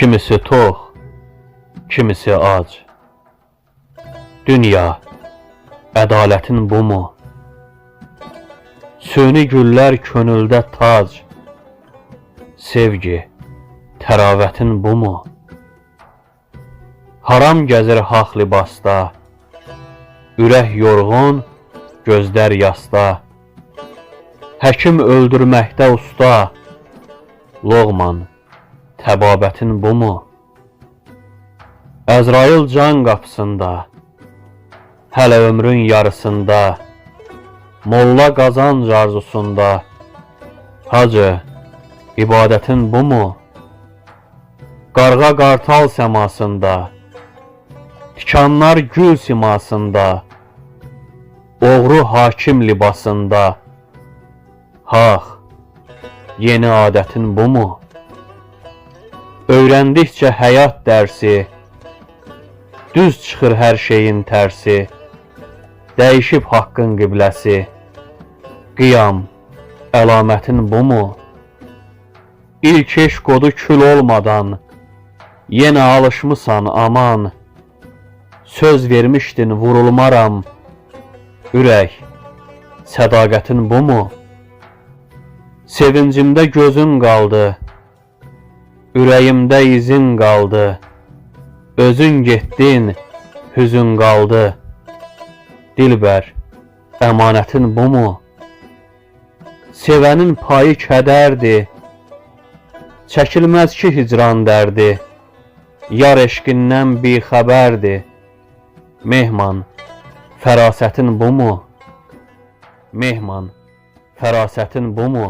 Kimisi tox, kimisi ac. Dünya, ədalətin bu mu? Süni güllər könüldə tac. Sevgi, təravətin bu mu? Haram gəzir haq libasda, ürək yorğun, gözlər yasda. Həkim öldürməkdə usta, Loğman, təbabətin bu mu? Əzrail can qapısında, hələ ömrün yarısında, molla qazanc arzusunda. Hacı, ibadətin bu mu? Qarğa qartal səmasında, tikanlar gül simasında, oğru hakim libasında. Haq, yeni adətin bu mu? Öyrəndikcə həyat dərsi, düz çıxır hər şeyin tərsi. Dəyişib haqqın qibləsi, qiyam, əlamətin bu mu? İlk eşq odu kül olmadan, yenə alışmısan aman. Söz vermişdin vurulmaram, ürək, sədaqətin bu mu? Sevincimdə gözün qaldı, ürəyimdə izin qaldı. Özün getdin, hüzün qaldı. Dilbər, əmanətin bu mu? Sevənin payı kədərdir, çəkilməz ki hicran dərdi. Yar eşqindən bixəbərdir. Mehman, fərasətin bu mu? Mehman, fərasətin bu mu?